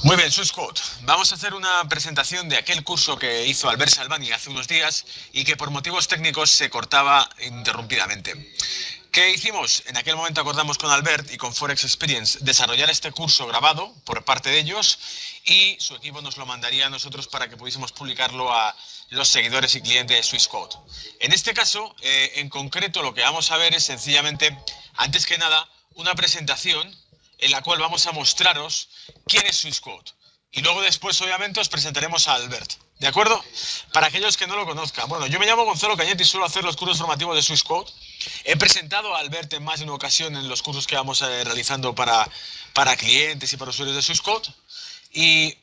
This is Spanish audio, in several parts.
Muy bien, Swissquote. Vamos a hacer una presentación de aquel curso que hizo Albert Salvani hace unos días y que por motivos técnicos se cortaba interrumpidamente. ¿Qué hicimos? En aquel momento acordamos con Albert y con Forex Experience desarrollar este curso grabado por parte de ellos y su equipo nos lo mandaría a nosotros para que pudiésemos publicarlo a los seguidores y clientes de Swissquote. En este caso, en concreto, lo que vamos a ver es sencillamente, antes que nada, una presentación en la cual vamos a mostraros quién es Swissquote. Y luego después, obviamente, os presentaremos a Albert. ¿De acuerdo? Para aquellos que no lo conozcan. Bueno, yo me llamo Gonzalo Cañete y suelo hacer los cursos formativos de Swissquote. He presentado a Albert en más de una ocasión en los cursos que vamos realizando para clientes y para usuarios de Swissquote. Y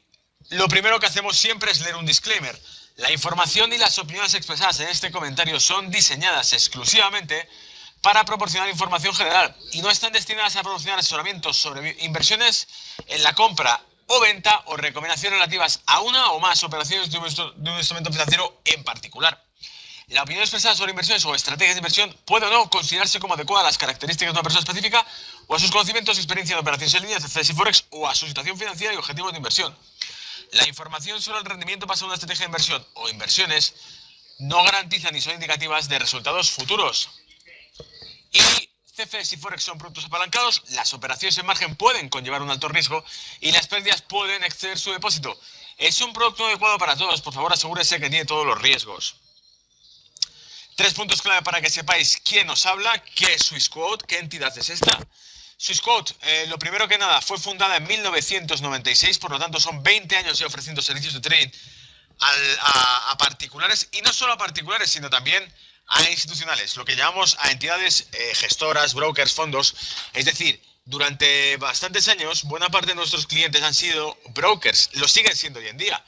lo primero que hacemos siempre es leer un disclaimer. La información y las opiniones expresadas en este comentario son diseñadas exclusivamente para proporcionar información general y no están destinadas a proporcionar asesoramientos sobre inversiones en la compra o venta o recomendaciones relativas a una o más operaciones de un instrumento financiero en particular. La opinión expresada sobre inversiones o estrategias de inversión puede o no considerarse como adecuada a las características de una persona específica o a sus conocimientos y experiencia de operaciones en línea, CFDs y Forex o a su situación financiera y objetivos de inversión. La información sobre el rendimiento basada en una estrategia de inversión o inversiones no garantiza ni son indicativas de resultados futuros. Y CFDs y Forex son productos apalancados, las operaciones en margen pueden conllevar un alto riesgo y las pérdidas pueden exceder su depósito. Es un producto adecuado para todos, por favor asegúrese que tiene todos los riesgos. 3 puntos clave para que sepáis quién os habla, qué es Swissquote, qué entidad es esta. Swissquote, lo primero que nada, fue fundada en 1996, por lo tanto son 20 años ya ofreciendo servicios de trading a particulares, y no solo a particulares, sino también a institucionales, lo que llamamos a entidades gestoras, brokers, fondos. Es decir, durante bastantes años, buena parte de nuestros clientes han sido brokers, lo siguen siendo hoy en día.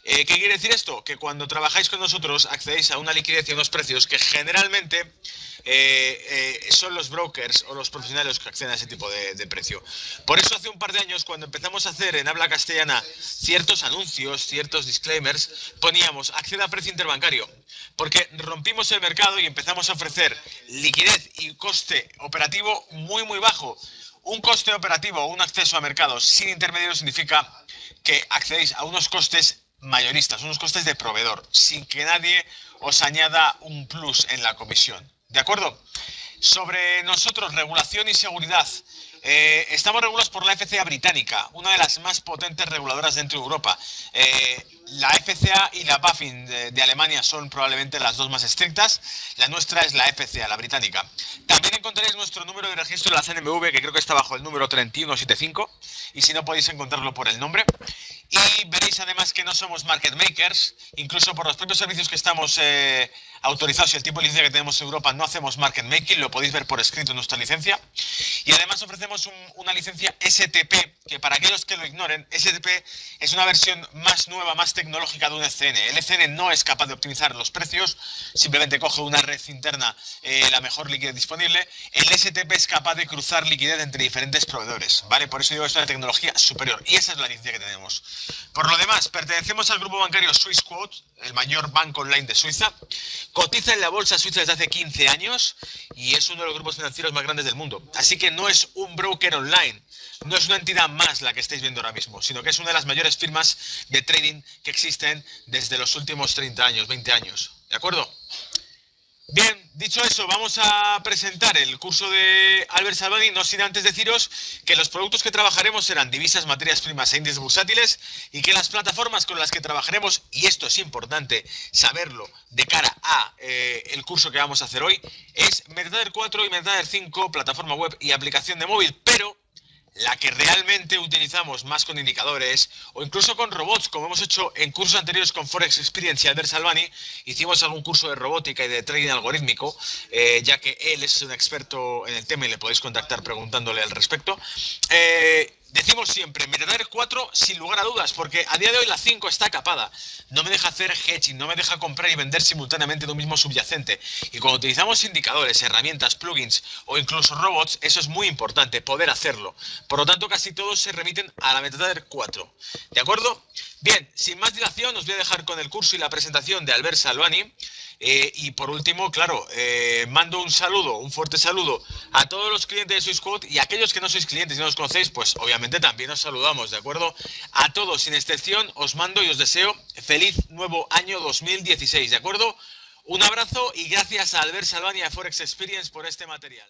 ¿Qué quiere decir esto? Que cuando trabajáis con nosotros accedéis a una liquidez y a unos precios que generalmente son los brokers o los profesionales que acceden a ese tipo de precio. Por eso hace un par de años, cuando empezamos a hacer en habla castellana ciertos anuncios, ciertos disclaimers, poníamos acceda a precio interbancario, porque rompimos el mercado y empezamos a ofrecer liquidez y coste operativo muy bajo. Un coste operativo o un acceso a mercados sin intermediarios significa que accedéis a unos costes mayoristas, unos costes de proveedor, sin que nadie os añada un plus en la comisión. ¿De acuerdo? Sobre nosotros, regulación y seguridad. Estamos regulados por la FCA británica, una de las más potentes reguladoras dentro de Europa. La FCA y la BaFin de Alemania son probablemente las dos más estrictas. La nuestra es la FCA, la británica. También encontraréis nuestro número de registro de la CNMV, que creo que está bajo el número 3175, y si no podéis encontrarlo por el nombre. Y veréis además que no somos market makers, incluso por los propios servicios que estamos autorizados y el tipo de licencia que tenemos en Europa no hacemos market making, lo podéis ver por escrito en nuestra licencia. Y además ofrecemos una licencia STP, que para aquellos que lo ignoren, STP es una versión más nueva, más tecnológica de un ECN. El ECN no es capaz de optimizar los precios, simplemente coge una red interna, la mejor liquidez disponible. El STP es capaz de cruzar liquidez entre diferentes proveedores, ¿vale? Por eso digo que es una tecnología superior y esa es la licencia que tenemos. Por lo demás, pertenecemos al grupo bancario Swissquote, el mayor banco online de Suiza. Cotiza en la bolsa suiza desde hace 15 años y es uno de los grupos financieros más grandes del mundo. Así que no es un broker online, no es una entidad más la que estáis viendo ahora mismo, sino que es una de las mayores firmas de trading que existen desde los últimos 30 años, 20 años. ¿De acuerdo? Bien, dicho eso, vamos a presentar el curso de Albert Salvani, no sin antes deciros que los productos que trabajaremos serán divisas, materias primas e índices bursátiles y que las plataformas con las que trabajaremos, y esto es importante saberlo de cara a el curso que vamos a hacer hoy, es MetaTrader 4 y MetaTrader 5, plataforma web y aplicación de móvil, pero la que realmente utilizamos más con indicadores o incluso con robots, como hemos hecho en cursos anteriores con Forex Experience y Albert Salvani. Hicimos algún curso de robótica y de trading algorítmico, ya que él es un experto en el tema y le podéis contactar preguntándole al respecto. Decimos siempre, MetaTrader 4 sin lugar a dudas, porque a día de hoy la 5 está capada. No me deja hacer hedging, no me deja comprar y vender simultáneamente de un mismo subyacente. Y cuando utilizamos indicadores, herramientas, plugins o incluso robots, eso es muy importante, poder hacerlo. Por lo tanto, casi todos se remiten a la MetaTrader 4. ¿De acuerdo? Bien, sin más dilación, os voy a dejar con el curso y la presentación de Albert Salvani. Y por último, claro, mando un saludo, un fuerte saludo a todos los clientes de Swissquote y a aquellos que no sois clientes y no os conocéis, pues obviamente lógicamente también os saludamos, ¿de acuerdo? A todos, sin excepción, os mando y os deseo feliz nuevo año 2016, ¿de acuerdo? Un abrazo y gracias a Albert Salván y a Forex Experience por este material.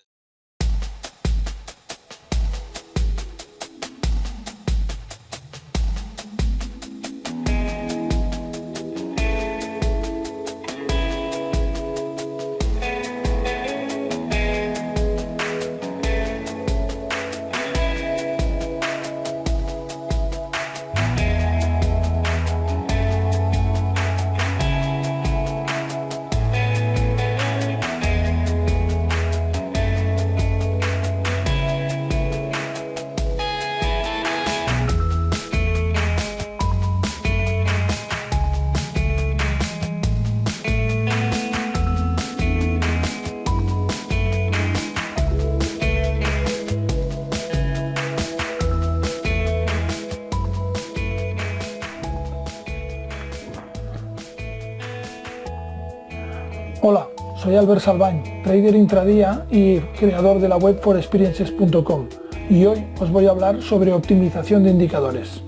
Hola, soy Albert Salván, trader intradía y creador de la web forexperiences.com, y hoy os voy a hablar sobre optimización de indicadores.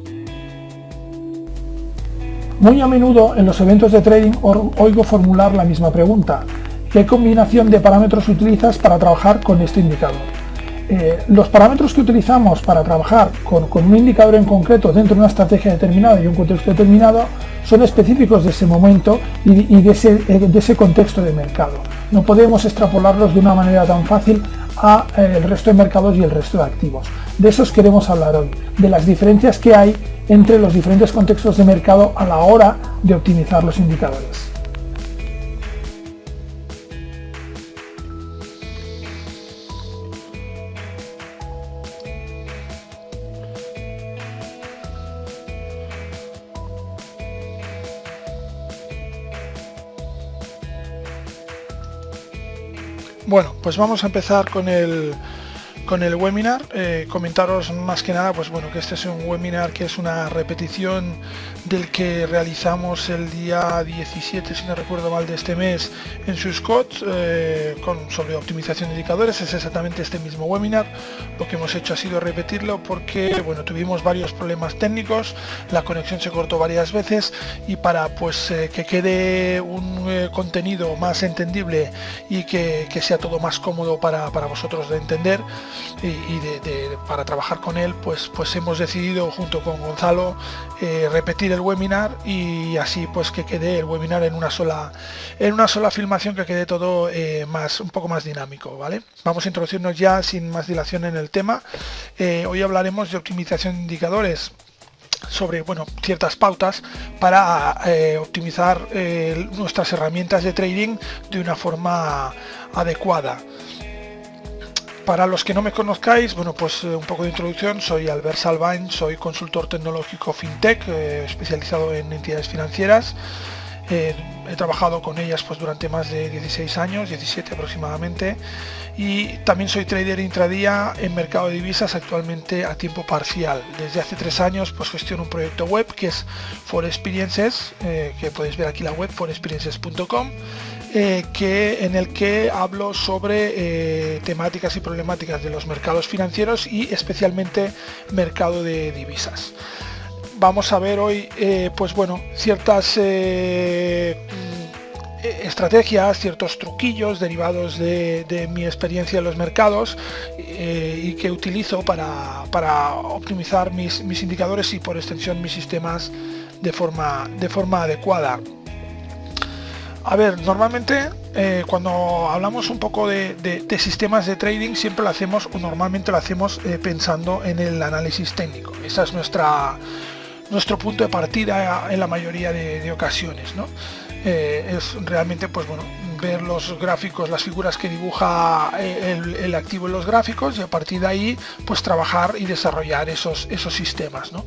Muy a menudo en los eventos de trading oigo formular la misma pregunta: ¿qué combinación de parámetros utilizas para trabajar con este indicador? Los parámetros que utilizamos para trabajar con un indicador en concreto dentro de una estrategia determinada y un contexto determinado son específicos de ese momento y de ese contexto de mercado. No podemos extrapolarlos de una manera tan fácil a el resto de mercados y el resto de activos. De eso os queremos hablar hoy, de las diferencias que hay entre los diferentes contextos de mercado a la hora de optimizar los indicadores. Bueno, pues vamos a empezar con el webinar. Comentaros más que nada, pues bueno, que este es un webinar que es una repetición del que realizamos el día 17, si no recuerdo mal, de este mes en Suscot, sobre optimización de indicadores. Es exactamente este mismo webinar. Lo que hemos hecho ha sido repetirlo porque, bueno, tuvimos varios problemas técnicos, la conexión se cortó varias veces, y para pues que quede un contenido más entendible y que sea todo más cómodo para vosotros de entender y para trabajar con él, pues hemos decidido junto con Gonzalo repetir el webinar, y así pues que quede el webinar en una sola filmación, que quede todo un poco más dinámico, ¿vale? Vamos a introducirnos ya sin más dilación en el tema. Hoy hablaremos de optimización de indicadores, sobre ciertas pautas para optimizar nuestras herramientas de trading de una forma adecuada. Para los que no me conozcáis, pues un poco de introducción. Soy Albert Salván, soy consultor tecnológico fintech, especializado en entidades financieras. He trabajado con ellas pues durante más de 16 años, 17 aproximadamente, y también soy trader intradía en mercado de divisas, actualmente a tiempo parcial. Desde hace 3 años pues gestiono un proyecto web que es Forex Experiences, que podéis ver aquí la web forexperiences.com, en el que hablo sobre temáticas y problemáticas de los mercados financieros y especialmente mercado de divisas. Vamos a ver hoy ciertas estrategias, ciertos truquillos derivados de mi experiencia en los mercados y que utilizo para optimizar mis indicadores y por extensión mis sistemas de forma adecuada. A ver, normalmente cuando hablamos un poco de sistemas de trading siempre normalmente lo hacemos pensando en el análisis técnico. Esa es nuestro punto de partida en la mayoría de ocasiones, ¿no? Es realmente ver los gráficos, las figuras que dibuja el activo en los gráficos, y a partir de ahí pues trabajar y desarrollar esos sistemas, ¿no?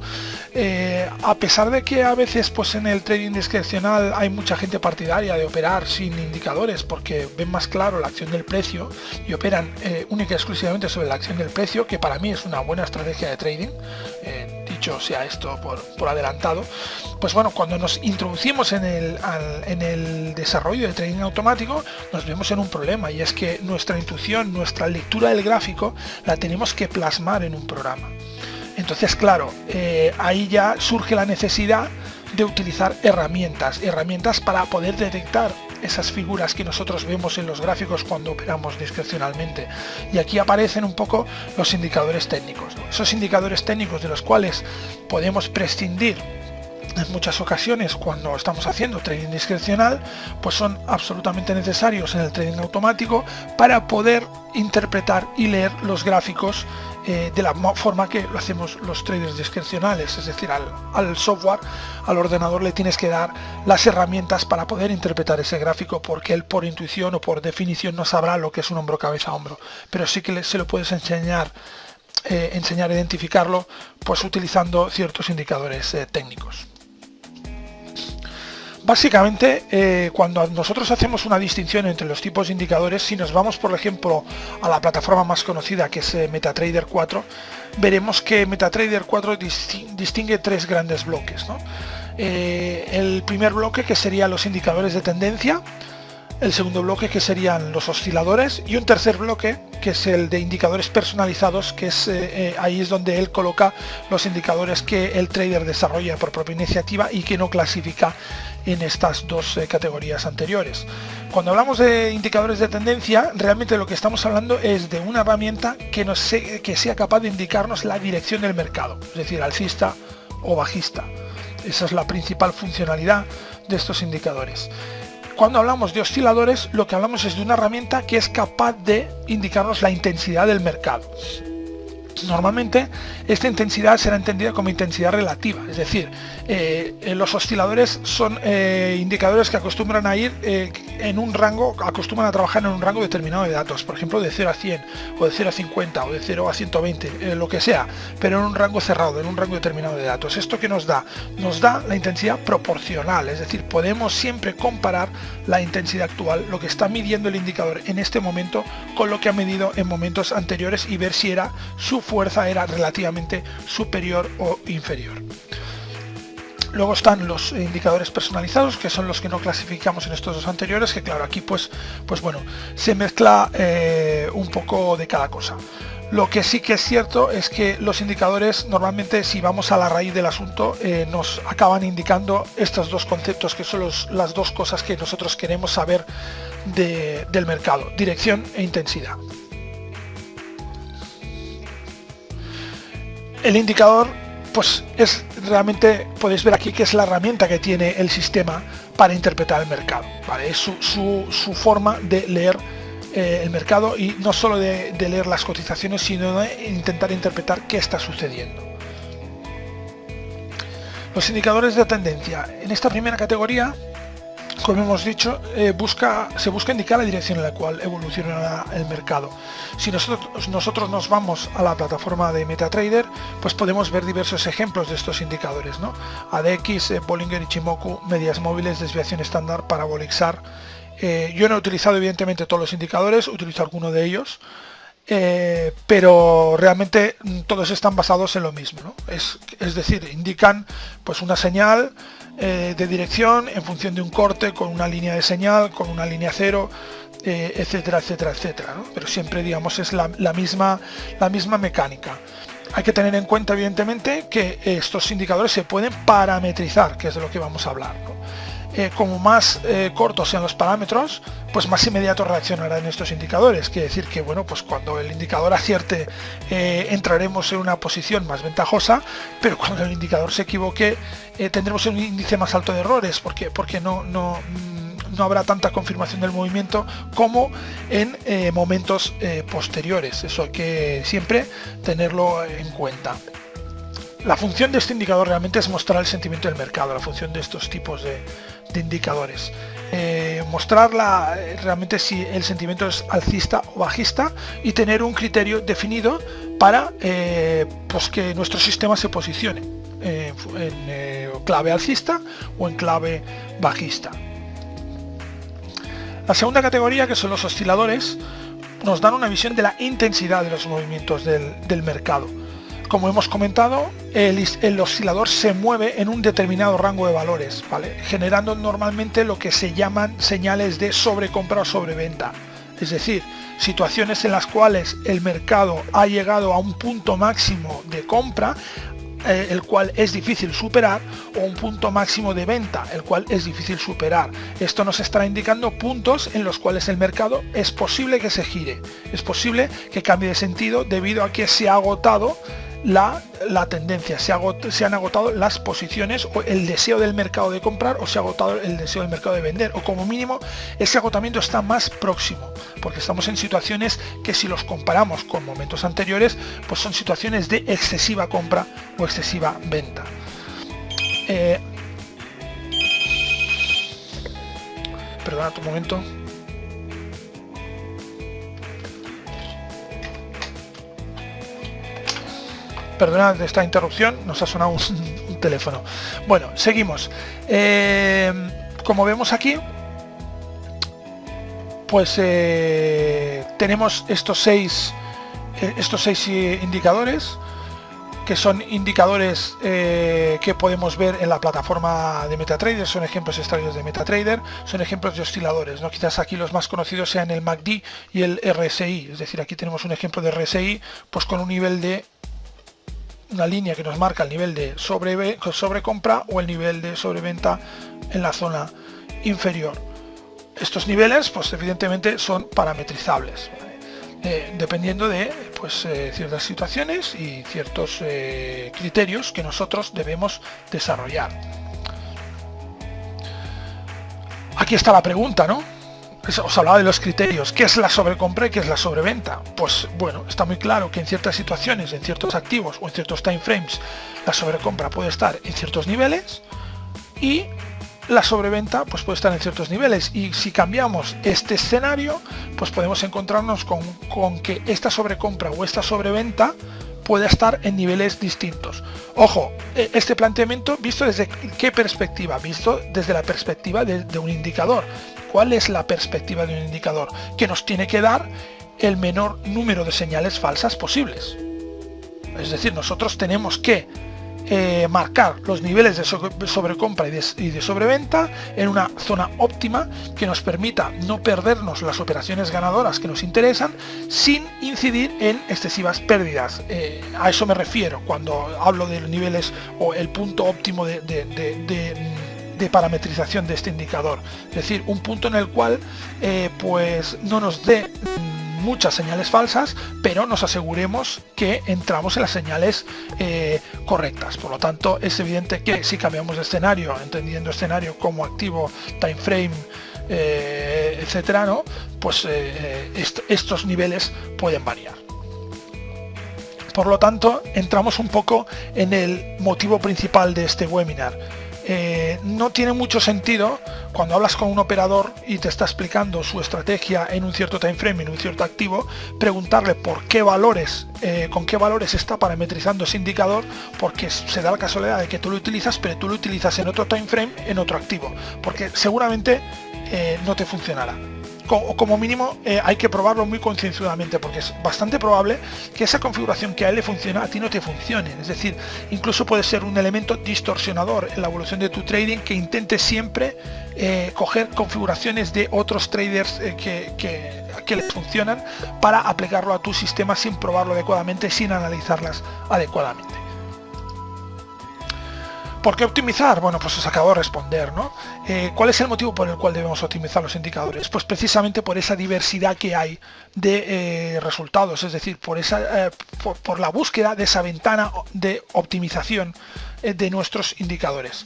A pesar de que a veces pues en el trading discrecional hay mucha gente partidaria de operar sin indicadores porque ven más claro la acción del precio y operan única y exclusivamente sobre la acción del precio, que para mí es una buena estrategia de trading, dicho sea esto por adelantado, pues cuando nos introducimos en el desarrollo de trading automático nos vemos en un problema, y es que nuestra intuición, nuestra lectura del gráfico la tenemos que plasmar en un programa. Entonces, claro, ahí ya surge la necesidad de utilizar herramientas para poder detectar esas figuras que nosotros vemos en los gráficos cuando operamos discrecionalmente. Y aquí aparecen un poco los indicadores técnicos, ¿no? Esos indicadores técnicos de los cuales podemos prescindir en muchas ocasiones cuando estamos haciendo trading discrecional, pues son absolutamente necesarios en el trading automático para poder interpretar y leer los gráficos de la forma que lo hacemos los traders discrecionales. Es decir, al software, al ordenador, le tienes que dar las herramientas para poder interpretar ese gráfico, porque él por intuición o por definición no sabrá lo que es un hombro cabeza hombro, pero sí que se lo puedes enseñar a identificarlo, pues utilizando ciertos indicadores técnicos. Básicamente, cuando nosotros hacemos una distinción entre los tipos de indicadores, si nos vamos, por ejemplo, a la plataforma más conocida, que es MetaTrader 4, veremos que MetaTrader 4 distingue tres grandes bloques, ¿no? El primer bloque, que serían los indicadores de tendencia; el segundo bloque, que serían los osciladores; y un tercer bloque, que es el de indicadores personalizados, que es ahí es donde él coloca los indicadores que el trader desarrolla por propia iniciativa y que no clasifica en estas dos categorías anteriores. Cuando hablamos de indicadores de tendencia, realmente lo que estamos hablando es de una herramienta que sea capaz de indicarnos la dirección del mercado, es decir, alcista o bajista. Esa es la principal funcionalidad de estos indicadores. Cuando hablamos de osciladores, lo que hablamos es de una herramienta que es capaz de indicarnos la intensidad del mercado. Normalmente esta intensidad será entendida como intensidad relativa, es decir, los osciladores son indicadores que acostumbran a ir en un rango, acostumbran a trabajar en un rango determinado de datos, por ejemplo de 0 a 100 o de 0 a 50 o de 0 a 120, lo que sea, pero en un rango cerrado, en un rango determinado de datos. ¿Esto qué nos da? Nos da la intensidad proporcional, es decir, podemos siempre comparar la intensidad actual, lo que está midiendo el indicador en este momento, con lo que ha medido en momentos anteriores y ver si su fuerza era relativamente superior o inferior. Luego están los indicadores personalizados, que son los que no clasificamos en estos dos anteriores, que claro, aquí pues bueno, se mezcla un poco de cada cosa. Lo que sí que es cierto es que los indicadores normalmente, si vamos a la raíz del asunto, nos acaban indicando estos dos conceptos, que son las dos cosas que nosotros queremos saber del mercado: dirección e intensidad. El indicador, pues es realmente, podéis ver aquí que es la herramienta que tiene el sistema para interpretar el mercado, ¿vale? Es su forma de leer el mercado, y no solo de leer las cotizaciones, sino de intentar interpretar qué está sucediendo. Los indicadores de tendencia. En esta primera categoría, como hemos dicho, se busca indicar la dirección en la cual evoluciona el mercado. Si nosotros nos vamos a la plataforma de MetaTrader, pues podemos ver diversos ejemplos de estos indicadores, ¿no? ADX, Bollinger, Ichimoku, medias móviles, desviación estándar, Parabolic SAR. Yo no he utilizado evidentemente todos los indicadores, utilizo alguno de ellos, pero realmente todos están basados en lo mismo, ¿no? Es decir, indican pues una señal de dirección en función de un corte, con una línea de señal, con una línea cero, etcétera, etcétera, etcétera, ¿no? Pero siempre, digamos, es la misma mecánica. Hay que tener en cuenta, evidentemente, que estos indicadores se pueden parametrizar, que es de lo que vamos a hablar, ¿no? Como más cortos sean los parámetros, pues más inmediato reaccionarán estos indicadores. Quiere decir que, bueno, pues cuando el indicador acierte, entraremos en una posición más ventajosa, pero cuando el indicador se equivoque, tendremos un índice más alto de errores, porque no habrá tanta confirmación del movimiento como en momentos posteriores. Eso hay que siempre tenerlo en cuenta. La función de este indicador realmente es mostrar el sentimiento del mercado, la función de estos tipos de indicadores. Mostrar realmente si el sentimiento es alcista o bajista, y tener un criterio definido para pues que nuestro sistema se posicione en clave alcista o en clave bajista. La segunda categoría, que son los osciladores, nos dan una visión de la intensidad de los movimientos del mercado. Como hemos comentado, el oscilador se mueve en un determinado rango de valores, ¿vale? Generando normalmente lo que se llaman señales de sobrecompra o sobreventa. es decir, situaciones en las cuales el mercado ha llegado a un punto máximo de compra, el cual es difícil superar, o un punto máximo de venta, el cual es difícil superar. Esto nos estará indicando puntos en los cuales el mercado es posible que se gire, es posible que cambie de sentido debido a que se ha agotado la tendencia, se han agotado las posiciones o el deseo del mercado de comprar, o se ha agotado el deseo del mercado de vender, o como mínimo ese agotamiento está más próximo, porque estamos en situaciones que, si los comparamos con momentos anteriores, pues son situaciones de excesiva compra o excesiva venta. Perdona un momento. Perdonad esta interrupción, nos ha sonado un teléfono. Bueno, seguimos. Como vemos aquí, pues tenemos estos seis indicadores, que son indicadores que podemos ver en la plataforma de MetaTrader. Son ejemplos extraídos de MetaTrader, son ejemplos de osciladores, ¿no? Quizás aquí los más conocidos sean el MACD y el RSI, es decir, aquí tenemos un ejemplo de RSI, pues con un nivel de una línea que nos marca el nivel de sobrecompra o el nivel de sobreventa en la zona inferior. Estos niveles, pues evidentemente son parametrizables, dependiendo de ciertas situaciones y ciertos criterios que nosotros debemos desarrollar. Aquí está la pregunta, ¿no? Os hablaba de los criterios. ¿Qué es la sobrecompra y qué es la sobreventa? Pues bueno, está muy claro que en ciertas situaciones, en ciertos activos o en ciertos time frames, la sobrecompra puede estar en ciertos niveles y la sobreventa pues puede estar en ciertos niveles. Y si cambiamos este escenario, pues podemos encontrarnos con que esta sobrecompra o esta sobreventa puede estar en niveles distintos. Ojo, este planteamiento visto desde qué perspectiva, visto desde la perspectiva de un indicador. ¿Cuál es la perspectiva de un indicador? Que nos tiene que dar el menor número de señales falsas posibles. Es decir, nosotros tenemos que marcar los niveles de sobrecompra y de sobreventa en una zona óptima que nos permita no perdernos las operaciones ganadoras que nos interesan sin incidir en excesivas pérdidas. A eso me refiero cuando hablo de los niveles o el punto óptimo de parametrización de este indicador, es decir, un punto en el cual pues no nos dé muchas señales falsas, pero nos aseguremos que entramos en las señales correctas. Por lo tanto, es evidente que si cambiamos de escenario, entendiendo escenario como activo, time frame, etcétera, ¿no? Pues estos niveles pueden variar. Por lo tanto, entramos un poco en el motivo principal de este webinar. No tiene mucho sentido cuando hablas con un operador y te está explicando su estrategia en un cierto time frame, en un cierto activo, preguntarle por qué valores, con qué valores está parametrizando ese indicador, porque se da la casualidad de que tú lo utilizas, pero tú lo utilizas en otro time frame, en otro activo, porque seguramente no te funcionará. O como mínimo hay que probarlo muy concienzudamente, porque es bastante probable que esa configuración que a él le funciona a ti no te funcione. Es decir, incluso puede ser un elemento distorsionador en la evolución de tu trading, que intente siempre coger configuraciones de otros traders que les funcionan para aplicarlo a tu sistema sin probarlo adecuadamente, sin analizarlas adecuadamente. ¿Por qué optimizar? Bueno, pues os acabo de responder, ¿no? ¿Cuál es el motivo por el cual debemos optimizar los indicadores? Pues precisamente por esa diversidad que hay de resultados, es decir, por la búsqueda de esa ventana de optimización de nuestros indicadores.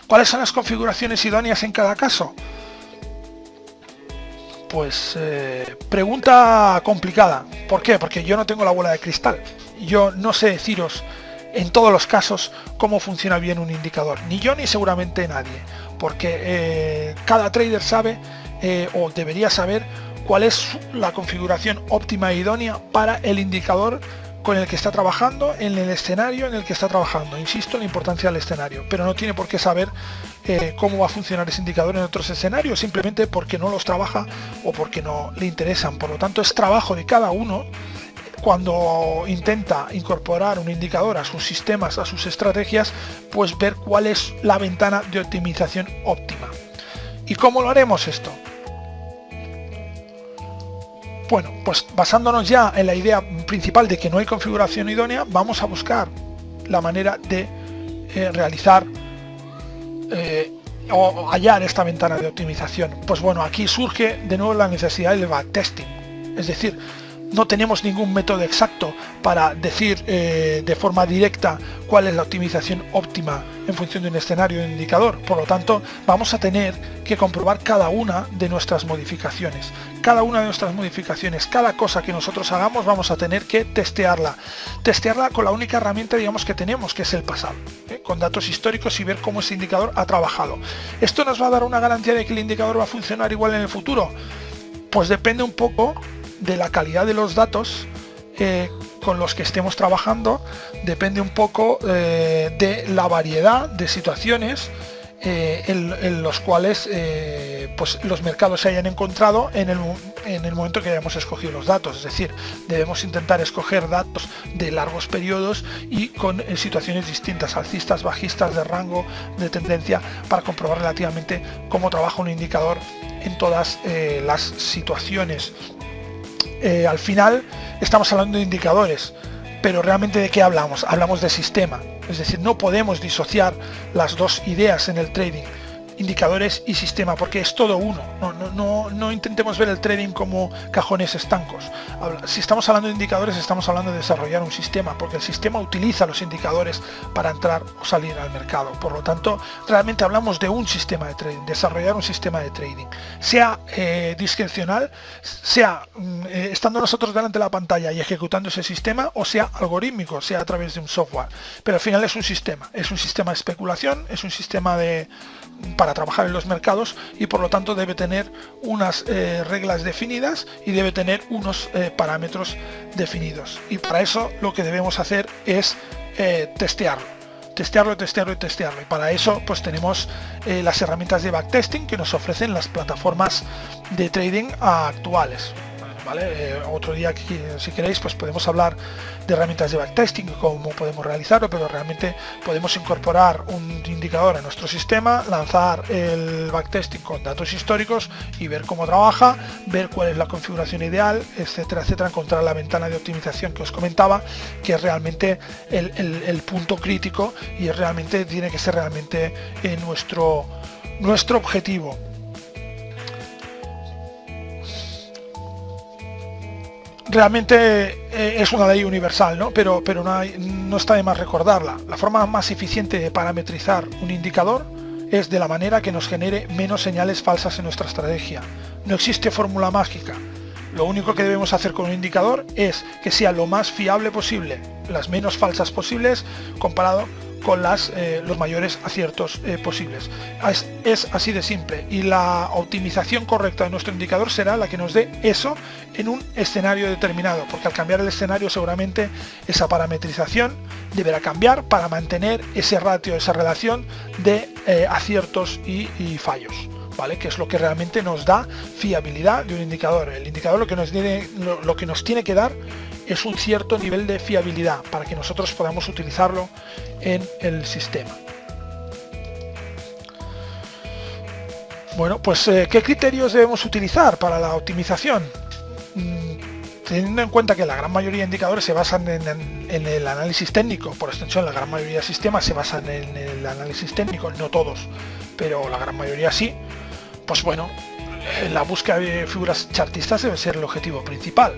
¿Cuáles son las configuraciones idóneas en cada caso? Pues pregunta complicada. ¿Por qué? Porque yo no tengo la bola de cristal. Yo no sé deciros en todos los casos cómo funciona bien un indicador, ni yo ni seguramente nadie, porque cada trader sabe o debería saber cuál es la configuración óptima e idónea para el indicador con el que está trabajando, en el escenario en el que está trabajando. Insisto en la importancia del escenario, pero no tiene por qué saber cómo va a funcionar ese indicador en otros escenarios, simplemente porque no los trabaja o porque no le interesan. Por lo tanto, es trabajo de cada uno, cuando intenta incorporar un indicador a sus sistemas, a sus estrategias, pues ver cuál es la ventana de optimización óptima. ¿Y cómo lo haremos esto? bueno, pues basándonos ya en la idea principal de que no hay configuración idónea, vamos a buscar la manera de realizar o hallar esta ventana de optimización. Pues bueno, aquí surge de nuevo la necesidad del backtesting, es decir, no tenemos ningún método exacto para decir de forma directa cuál es la optimización óptima en función de un escenario de un indicador. Por lo tanto, vamos a tener que comprobar cada una de nuestras modificaciones. Cada una de nuestras modificaciones, cada cosa que nosotros hagamos, vamos a tener que testearla. Testearla con la única herramienta, digamos, que tenemos, que es el pasado, con datos históricos y ver cómo ese indicador ha trabajado. ¿Esto nos va a dar una garantía de que el indicador va a funcionar igual en el futuro? Pues depende un poco de la calidad de los datos con los que estemos trabajando, depende un poco de la variedad de situaciones en los cuales pues los mercados se hayan encontrado en el momento que hayamos escogido los datos. Es decir, debemos intentar escoger datos de largos periodos y con situaciones distintas, alcistas, bajistas, de rango, de tendencia, para comprobar relativamente cómo trabaja un indicador en todas las situaciones. Al final estamos hablando de indicadores, pero realmente ¿de qué hablamos? Hablamos de sistema, es decir, no podemos disociar las dos ideas en el trading, indicadores y sistema, porque es todo uno. No intentemos ver el trading como cajones estancos. Si estamos hablando de indicadores, estamos hablando de desarrollar un sistema, porque el sistema utiliza los indicadores para entrar o salir al mercado. Por lo tanto, realmente hablamos de un sistema de trading, desarrollar un sistema de trading, sea discrecional, sea estando nosotros delante de la pantalla y ejecutando ese sistema, o sea algorítmico, sea a través de un software. Pero al final es un sistema de especulación, es un sistema para trabajar en los mercados, y por lo tanto debe tener unas reglas definidas y debe tener unos parámetros definidos, y para eso lo que debemos hacer es testearlo, y para eso pues tenemos las herramientas de backtesting que nos ofrecen las plataformas de trading actuales. ¿Vale? Otro día, si queréis, pues podemos hablar de herramientas de backtesting y cómo podemos realizarlo, pero realmente podemos incorporar un indicador a nuestro sistema, lanzar el backtesting con datos históricos y ver cómo trabaja, ver cuál es la configuración ideal, etcétera, etcétera, encontrar la ventana de optimización que os comentaba, que es realmente el punto crítico, y realmente tiene que ser realmente nuestro objetivo. Realmente es una ley universal, ¿no? Pero no está de más recordarla. La forma más eficiente de parametrizar un indicador es de la manera que nos genere menos señales falsas en nuestra estrategia. No existe fórmula mágica. Lo único que debemos hacer con un indicador es que sea lo más fiable posible, las menos falsas posibles, comparado con los mayores aciertos posibles. Es así de simple, y la optimización correcta de nuestro indicador será la que nos dé eso en un escenario determinado, porque al cambiar el escenario seguramente esa parametrización deberá cambiar para mantener ese ratio, esa relación de aciertos y fallos, ¿vale? Que es lo que realmente nos da fiabilidad de un indicador. El indicador lo que nos tiene que dar es un cierto nivel de fiabilidad para que nosotros podamos utilizarlo en el sistema. Bueno, pues ¿qué criterios debemos utilizar para la optimización? Teniendo en cuenta que la gran mayoría de indicadores se basan en el análisis técnico, por extensión la gran mayoría de sistemas se basan en el análisis técnico, no todos, pero la gran mayoría sí, pues bueno, la búsqueda de figuras chartistas debe ser el objetivo principal.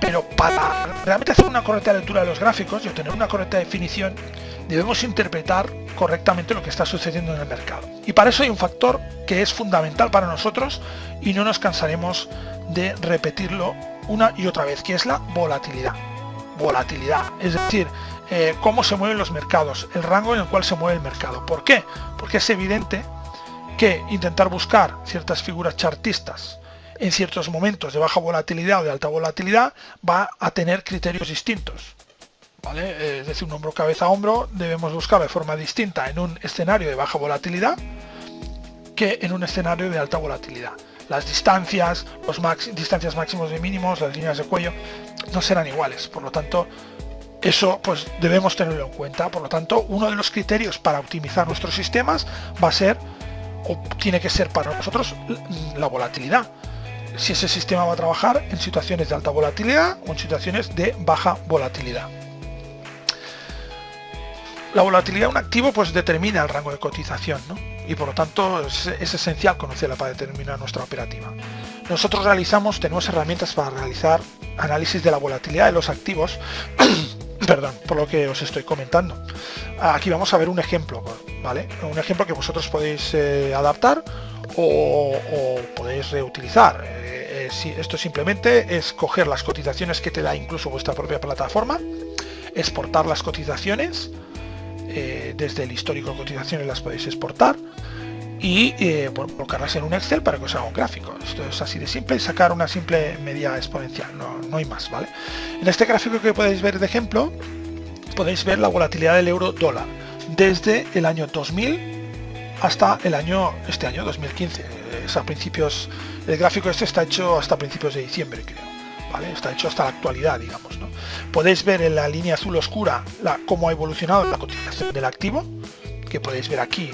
Pero para realmente hacer una correcta lectura de los gráficos y obtener una correcta definición, debemos interpretar correctamente lo que está sucediendo en el mercado. Y para eso hay un factor que es fundamental para nosotros, y no nos cansaremos de repetirlo una y otra vez, que es la volatilidad. Volatilidad, es decir, cómo se mueven los mercados, el rango en el cual se mueve el mercado. ¿Por qué? Porque es evidente que intentar buscar ciertas figuras chartistas en ciertos momentos de baja volatilidad o de alta volatilidad va a tener criterios distintos, ¿vale? Es decir, un hombro cabeza a hombro debemos buscar de forma distinta en un escenario de baja volatilidad que en un escenario de alta volatilidad. Las distancias, distancias máximos y mínimos, las líneas de cuello no serán iguales, por lo tanto eso pues debemos tenerlo en cuenta. Por lo tanto, uno de los criterios para optimizar nuestros sistemas va a ser, o tiene que ser para nosotros, la volatilidad. si ese sistema va a trabajar en situaciones de alta volatilidad o en situaciones de baja volatilidad. La volatilidad de un activo pues determina el rango de cotización, ¿no? Y por lo tanto es esencial conocerla para determinar nuestra operativa. Nosotros tenemos herramientas para realizar análisis de la volatilidad de los activos, perdón, por lo que os estoy comentando. Aquí vamos a ver un ejemplo, ¿vale? Un ejemplo que vosotros podéis adaptar o podéis reutilizar. Esto simplemente es coger las cotizaciones que te da incluso vuestra propia plataforma, exportar las cotizaciones, desde el histórico de cotizaciones las podéis exportar y colocarlas en un Excel para que os haga un gráfico. Esto es así de simple, y sacar una simple media exponencial, no hay más, ¿vale? En este gráfico que podéis ver de ejemplo, podéis ver la volatilidad del euro dólar desde el año 2000 hasta este año 2015. Es a principios, el gráfico este está hecho hasta principios de diciembre, creo, ¿vale? Está hecho hasta la actualidad, digamos, ¿no? Podéis ver en la línea azul oscura cómo ha evolucionado la cotización del activo, que podéis ver aquí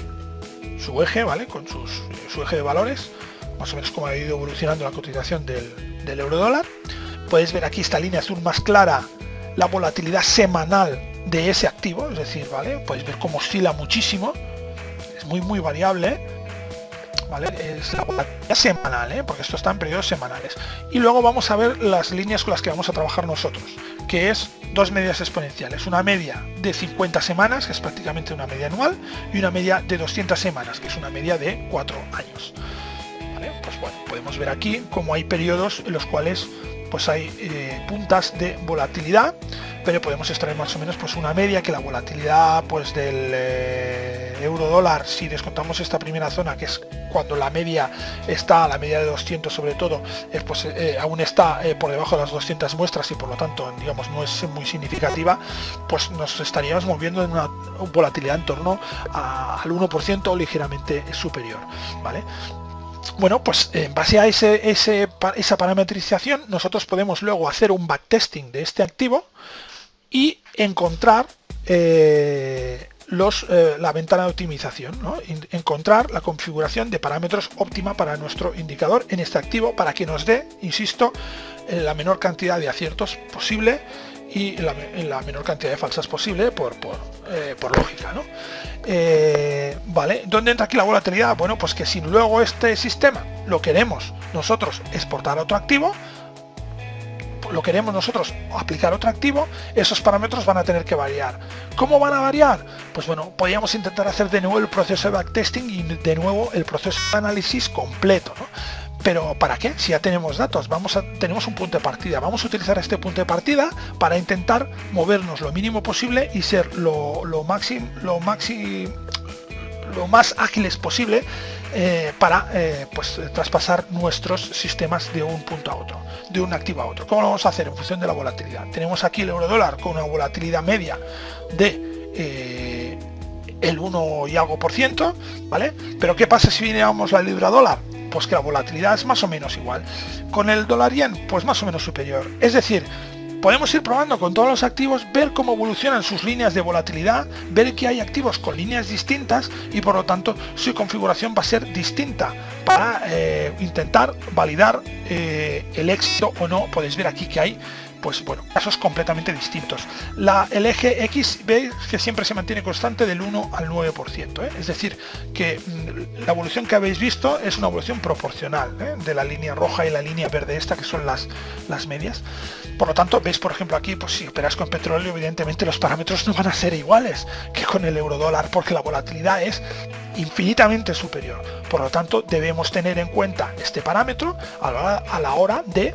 su eje, ¿vale? Con su eje de valores, más o menos cómo ha ido evolucionando la cotización del euro dólar. Podéis ver aquí esta línea azul más clara, la volatilidad semanal de ese activo, es decir, ¿vale? Podéis ver cómo oscila muchísimo, es muy variable, ¿vale? Es la volatilidad semanal, porque esto está en periodos semanales. Y luego vamos a ver las líneas con las que vamos a trabajar nosotros, que es dos medias exponenciales, una media de 50 semanas, que es prácticamente una media anual, y una media de 200 semanas, que es una media de 4 años. ¿Vale? Pues bueno, podemos ver aquí cómo hay periodos en los cuales pues hay puntas de volatilidad, pero podemos extraer más o menos pues una media, que la volatilidad pues del euro dólar, si descontamos esta primera zona, que es cuando la media de 200 sobre todo, pues aún está por debajo de las 200 muestras y por lo tanto, digamos, no es muy significativa, pues nos estaríamos moviendo en una volatilidad en torno al 1% o ligeramente superior, ¿vale? Bueno, pues en base a esa parametrización, nosotros podemos luego hacer un backtesting de este activo y encontrar la ventana de optimización, ¿no? Encontrar la configuración de parámetros óptima para nuestro indicador en este activo, para que nos dé, insisto, la menor cantidad de aciertos posible y la menor cantidad de falsas posible por lógica, ¿no? Vale, ¿dónde entra aquí la volatilidad? Bueno, pues que si luego este sistema lo queremos nosotros exportar a otro activo, lo queremos nosotros aplicar a otro activo, esos parámetros van a tener que variar. ¿Cómo van a variar? Pues bueno, podríamos intentar hacer de nuevo el proceso de backtesting y de nuevo el proceso de análisis completo, ¿no? Pero ¿para qué? Si ya tenemos datos, tenemos un punto de partida. Vamos a utilizar este punto de partida para intentar movernos lo mínimo posible y ser lo más ágiles posible para pues traspasar nuestros sistemas de un punto a otro, de un activo a otro. ¿Cómo lo vamos a hacer? En función de la volatilidad. Tenemos aquí el euro dólar con una volatilidad media de el 1 y algo %, ¿vale? Pero ¿qué pasa si viniéramos la libra dólar? Pues que la volatilidad es más o menos igual. Con el dólar yen, pues más o menos superior. Es decir, podemos ir probando con todos los activos, ver cómo evolucionan sus líneas de volatilidad, ver que hay activos con líneas distintas y por lo tanto su configuración va a ser distinta para intentar validar el éxito o no. Podéis ver aquí que hay pues bueno, casos completamente distintos. El eje X veis que siempre se mantiene constante del 1 al 9%, ¿eh? Es decir, que la evolución que habéis visto es una evolución proporcional, ¿eh? De la línea roja y la línea verde esta, que son las medias. Por lo tanto, veis por ejemplo aquí, pues si operas con petróleo, evidentemente los parámetros no van a ser iguales que con el euro dólar, porque la volatilidad es infinitamente superior. Por lo tanto, debemos tener en cuenta este parámetro a la hora de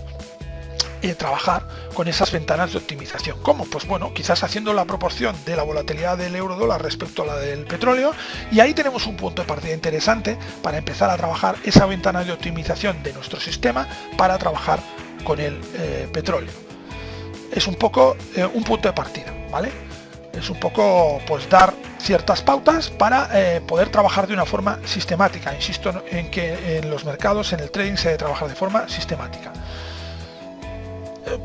trabajar con esas ventanas de optimización. ¿Cómo? Pues bueno, quizás haciendo la proporción de la volatilidad del euro dólar respecto a la del petróleo, y ahí tenemos un punto de partida interesante para empezar a trabajar esa ventana de optimización de nuestro sistema para trabajar con el petróleo. Es un poco un punto de partida, ¿vale? Es un poco pues dar ciertas pautas para poder trabajar de una forma sistemática. Insisto en que en los mercados, en el trading, se debe trabajar de forma sistemática.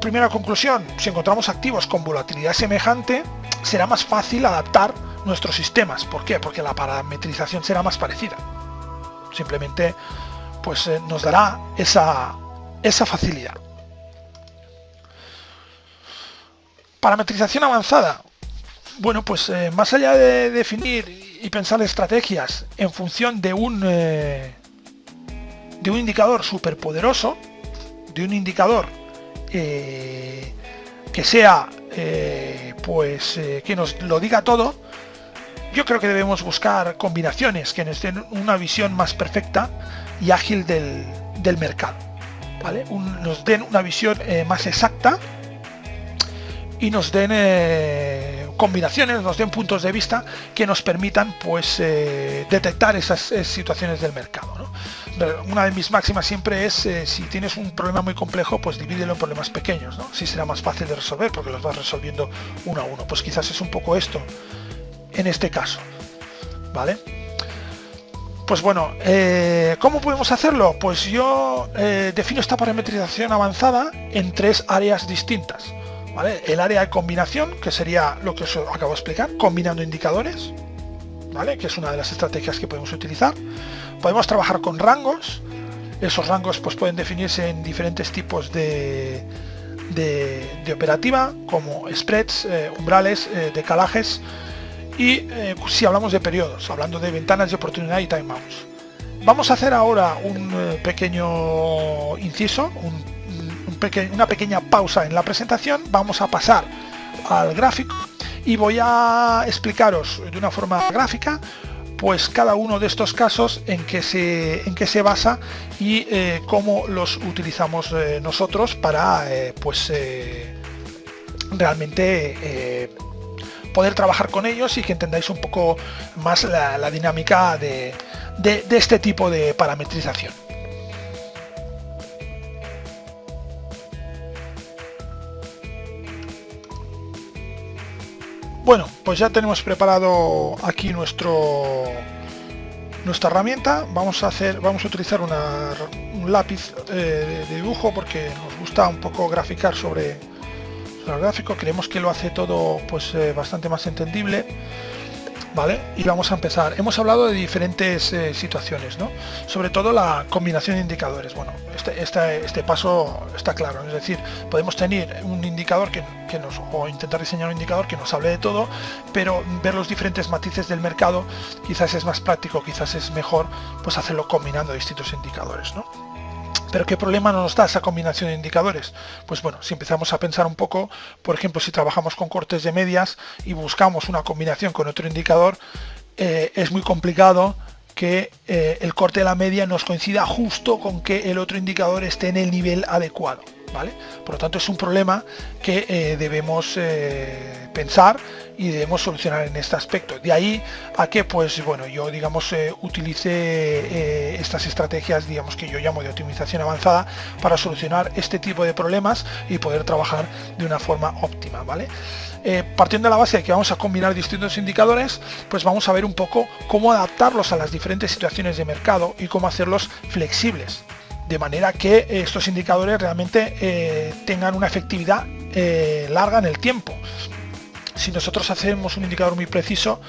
Primera conclusión, si encontramos activos con volatilidad semejante, será más fácil adaptar nuestros sistemas. ¿Por qué? Porque la parametrización será más parecida. Simplemente pues nos dará esa esa facilidad. Parametrización avanzada. Bueno, pues más allá de definir y pensar estrategias en función de un indicador superpoderoso, de un indicador que sea que nos lo diga todo, yo creo que debemos buscar combinaciones que nos den una visión más perfecta y ágil del mercado, ¿vale? Nos den una visión más exacta y nos den combinaciones, nos den puntos de vista que nos permitan pues detectar esas situaciones del mercado, ¿no? Una de mis máximas siempre es si tienes un problema muy complejo, pues divídelo en problemas pequeños, ¿no? Así será más fácil de resolver porque los vas resolviendo uno a uno. Pues quizás es un poco esto en este caso, ¿vale? Pues bueno, ¿cómo podemos hacerlo? Pues yo defino esta parametrización avanzada en 3 áreas distintas, ¿vale? El área de combinación, que sería lo que os acabo de explicar, combinando indicadores, ¿vale? Que es una de las estrategias que podemos utilizar. Podemos trabajar con rangos. Esos rangos pues pueden definirse en diferentes tipos de operativa, como spreads, umbrales, decalajes, y si hablamos de periodos, hablando de ventanas de oportunidad y timeouts. Vamos a hacer ahora un pequeño inciso, una pequeña pausa en la presentación. Vamos a pasar al gráfico y voy a explicaros de una forma gráfica pues cada uno de estos casos en qué se basa y cómo los utilizamos nosotros para realmente poder trabajar con ellos y que entendáis un poco más la dinámica de este tipo de parametrización. Bueno, pues ya tenemos preparado aquí nuestra herramienta. Vamos a utilizar un lápiz de dibujo porque nos gusta un poco graficar sobre el gráfico. Creemos que lo hace todo pues bastante más entendible, ¿vale? Y vamos a empezar. Hemos hablado de diferentes situaciones, ¿no? Sobre todo la combinación de indicadores. Bueno, este paso está claro, es decir, podemos tener un indicador o intentar diseñar un indicador que nos hable de todo, pero ver los diferentes matices del mercado quizás es más práctico, quizás es mejor pues hacerlo combinando distintos indicadores, ¿no? Pero ¿qué problema nos da esa combinación de indicadores? Pues bueno, si empezamos a pensar un poco, por ejemplo, si trabajamos con cortes de medias y buscamos una combinación con otro indicador, es muy complicado que el corte de la media nos coincida justo con que el otro indicador esté en el nivel adecuado, ¿vale? Por lo tanto, es un problema que debemos pensar y debemos solucionar en este aspecto. De ahí a que, pues bueno, yo digamos utilice estas estrategias, digamos, que yo llamo de optimización avanzada para solucionar este tipo de problemas y poder trabajar de una forma óptima, ¿vale? Partiendo de la base de que vamos a combinar distintos indicadores, pues vamos a ver un poco cómo adaptarlos a las diferentes situaciones de mercado y cómo hacerlos flexibles, de manera que estos indicadores realmente tengan una efectividad larga en el tiempo. Si nosotros hacemos un indicador muy preciso,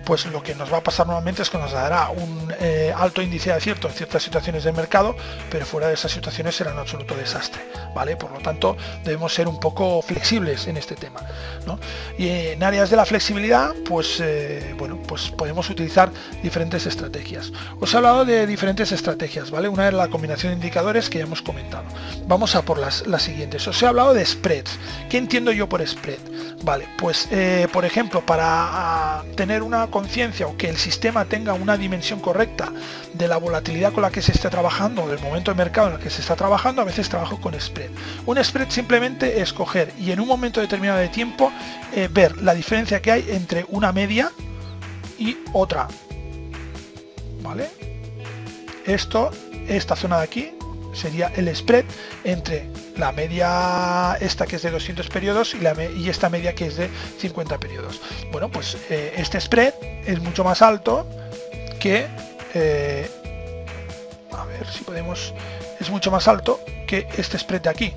pues lo que nos va a pasar normalmente es que nos dará un alto índice de acierto en ciertas situaciones del mercado, pero fuera de esas situaciones será un absoluto desastre, ¿vale? Por lo tanto, debemos ser un poco flexibles en este tema, ¿no? Y en áreas de la flexibilidad, pues bueno, pues podemos utilizar diferentes estrategias. Os he hablado de diferentes estrategias, ¿vale? Una es la combinación de indicadores que ya hemos comentado. Vamos a por las siguientes. Os he hablado de spreads. ¿Qué entiendo yo por spread? Vale, pues por ejemplo, para tener una conciencia o que el sistema tenga una dimensión correcta de la volatilidad con la que se está trabajando o del momento de mercado en el que se está trabajando, a veces trabajo con spread. Un spread simplemente es coger y en un momento determinado de tiempo ver la diferencia que hay entre una media y otra, ¿vale? Esta zona de aquí sería el spread entre la media esta que es de 200 periodos y esta media que es de 50 periodos. Bueno, pues este spread es mucho más alto que a ver si podemos, es mucho más alto que este spread de aquí.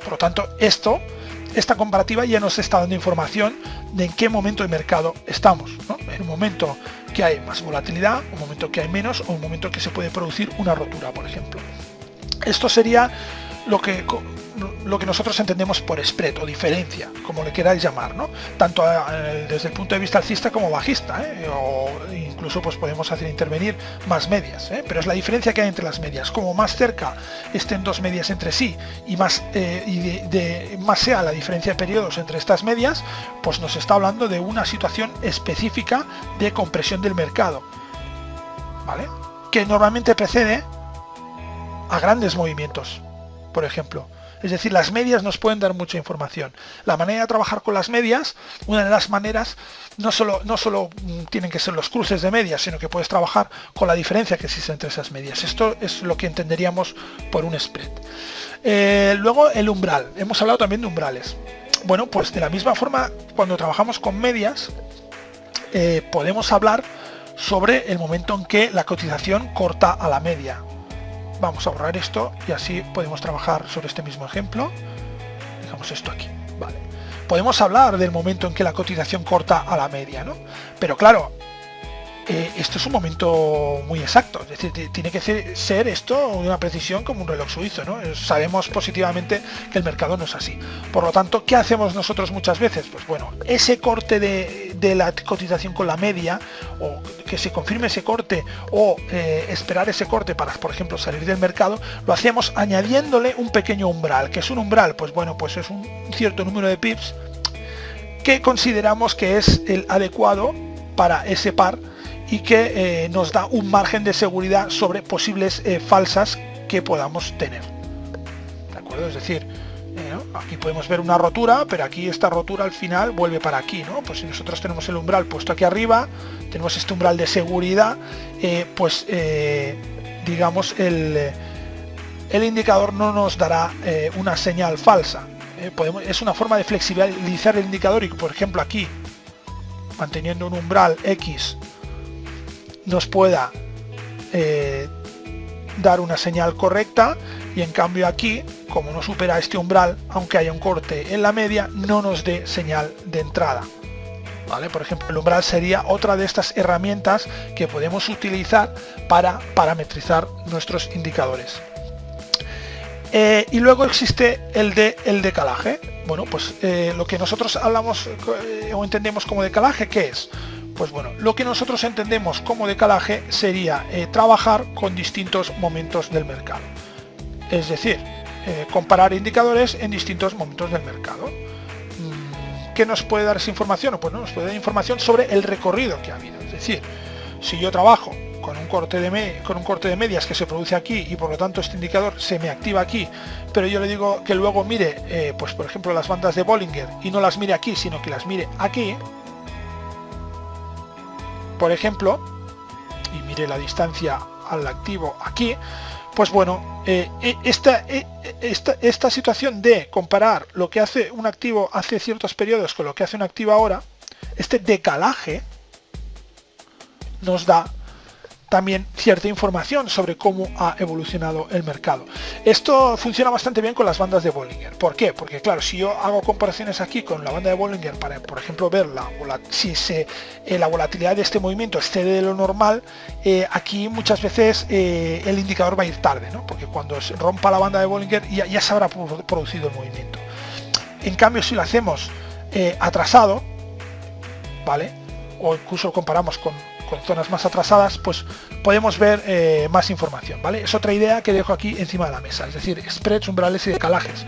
Por lo tanto, esta comparativa ya nos está dando información de en qué momento de mercado estamos, ¿no? En un momento que hay más volatilidad, un momento que hay menos o un momento que se puede producir una rotura, por ejemplo. Esto sería lo que nosotros entendemos por spread o diferencia, como le queráis llamar, ¿no? Tanto desde el punto de vista alcista como bajista, o incluso pues podemos hacer intervenir más medias, pero es la diferencia que hay entre las medias. Como más cerca estén dos medias entre sí y más más sea la diferencia de periodos entre estas medias, pues nos está hablando de una situación específica de compresión del mercado, ¿vale? Que normalmente precede a grandes movimientos, por ejemplo. Es decir, las medias nos pueden dar mucha información. La manera de trabajar con las medias, una de las maneras, no solo tienen que ser los cruces de medias, sino que puedes trabajar con la diferencia que existe entre esas medias. Esto es lo que entenderíamos por un spread. Luego el umbral. Hemos hablado también de umbrales. Bueno, pues de la misma forma, cuando trabajamos con medias, podemos hablar sobre el momento en que la cotización corta a la media. Vamos a borrar esto y así podemos trabajar sobre este mismo ejemplo. Dejamos esto aquí, vale. Podemos hablar del momento en que la cotización corta a la media, ¿no? Pero claro, esto es un momento muy exacto, es decir, tiene que ser esto una precisión como un reloj suizo, ¿no? Sabemos positivamente que el mercado no es así. Por lo tanto, ¿qué hacemos nosotros muchas veces? Pues bueno, ese corte de la cotización con la media, o que se confirme ese corte, o esperar ese corte para, por ejemplo, salir del mercado, lo hacemos añadiéndole un pequeño umbral. ¿Qué es un umbral? Pues bueno, pues es un cierto número de pips que consideramos que es el adecuado para ese par y que nos da un margen de seguridad sobre posibles falsas que podamos tener. ¿De acuerdo? Es decir, ¿no? Aquí podemos ver una rotura, pero aquí esta rotura al final vuelve para aquí, ¿no? Pues si nosotros tenemos el umbral puesto aquí arriba, tenemos este umbral de seguridad, digamos el indicador no nos dará una señal falsa. Es una forma de flexibilizar el indicador y, por ejemplo, aquí, manteniendo un umbral X, nos pueda dar una señal correcta, y en cambio aquí, como no supera este umbral, aunque haya un corte en la media, no nos dé señal de entrada, ¿vale? Por ejemplo, el umbral sería otra de estas herramientas que podemos utilizar para parametrizar nuestros indicadores. Y luego existe el decalaje. Bueno, pues lo que nosotros hablamos o entendemos como decalaje, ¿qué es? Pues bueno, lo que nosotros entendemos como decalaje sería trabajar con distintos momentos del mercado. Es decir, comparar indicadores en distintos momentos del mercado. ¿Qué nos puede dar esa información? Pues nos puede dar información sobre el recorrido que ha habido. Es decir, si yo trabajo con un corte de medias que se produce aquí y por lo tanto este indicador se me activa aquí, pero yo le digo que luego mire, pues por ejemplo, las bandas de Bollinger y no las mire aquí, sino que las mire aquí, por ejemplo, y mire la distancia al activo aquí, pues bueno, esta situación de comparar lo que hace un activo hace ciertos periodos con lo que hace un activo ahora, este decalaje nos da también cierta información sobre cómo ha evolucionado el mercado. Esto funciona bastante bien con las bandas de Bollinger. ¿Por qué? Porque claro, si yo hago comparaciones aquí con la banda de Bollinger para, por ejemplo, ver si la volatilidad de este movimiento excede de lo normal, aquí muchas veces el indicador va a ir tarde, ¿no? Porque cuando se rompa la banda de Bollinger ya se habrá producido el movimiento. En cambio, si lo hacemos atrasado, ¿vale? O incluso lo comparamos con zonas más atrasadas, pues podemos ver más información, ¿vale? Es otra idea que dejo aquí encima de la mesa, es decir, spreads, umbrales y decalajes.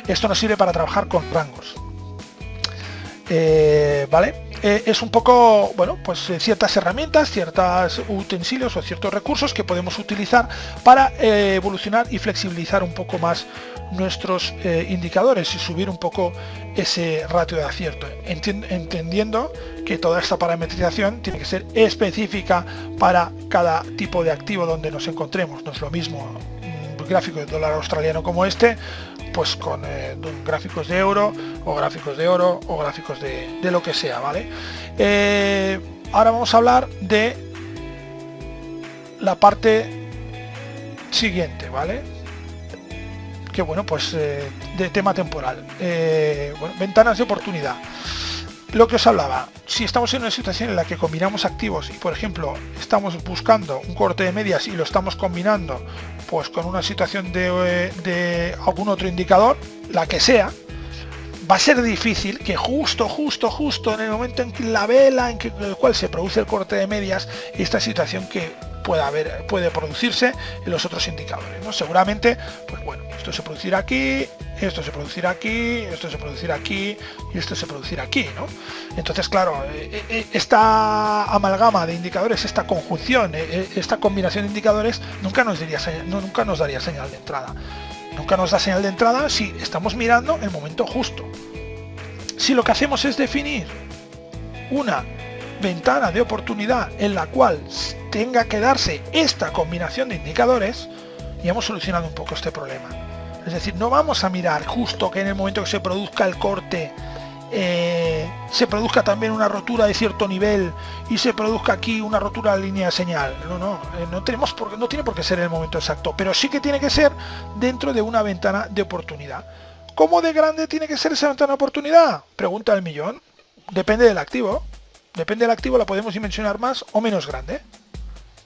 Esto nos sirve para trabajar con rangos, ¿vale? Es un poco, bueno, pues ciertas herramientas, ciertos utensilios o ciertos recursos que podemos utilizar para evolucionar y flexibilizar un poco más nuestros indicadores y subir un poco ese ratio de acierto, entendiendo que toda esta parametrización tiene que ser específica para cada tipo de activo donde nos encontremos. No es lo mismo un gráfico de dólar australiano como este, pues con gráficos de euro o gráficos de oro o gráficos de lo que sea, ¿vale? Ahora vamos a hablar de la parte siguiente, ¿vale? Que bueno, pues de tema temporal. Bueno, ventanas de oportunidad. lo que os hablaba, si estamos en una situación en la que combinamos activos y por ejemplo estamos buscando un corte de medias y lo estamos combinando pues con una situación de algún otro indicador, la que sea, va a ser difícil que justo en el momento en que la vela en el cual se produce el corte de medias, esta situación que puede producirse en los otros indicadores, ¿no? Seguramente, pues bueno, esto se producirá aquí, esto se producirá aquí, esto se producirá aquí y esto se producirá aquí, ¿no? Entonces, claro, esta amalgama de indicadores, esta conjunción, esta combinación de indicadores nunca nos daría señal de entrada. Nunca nos da señal de entrada si estamos mirando el momento justo. Si lo que hacemos es definir una ventana de oportunidad en la cual tenga que darse esta combinación de indicadores, ya hemos solucionado un poco este problema. Es decir, no vamos a mirar justo que en el momento que se produzca el corte se produzca también una rotura de cierto nivel y se produzca aquí una rotura de línea de señal. No tiene por qué ser en el momento exacto, pero sí que tiene que ser dentro de una ventana de oportunidad. ¿Cómo de grande tiene que ser esa ventana de oportunidad? Pregunta del millón. Depende del activo. Depende del activo, la podemos dimensionar más o menos grande.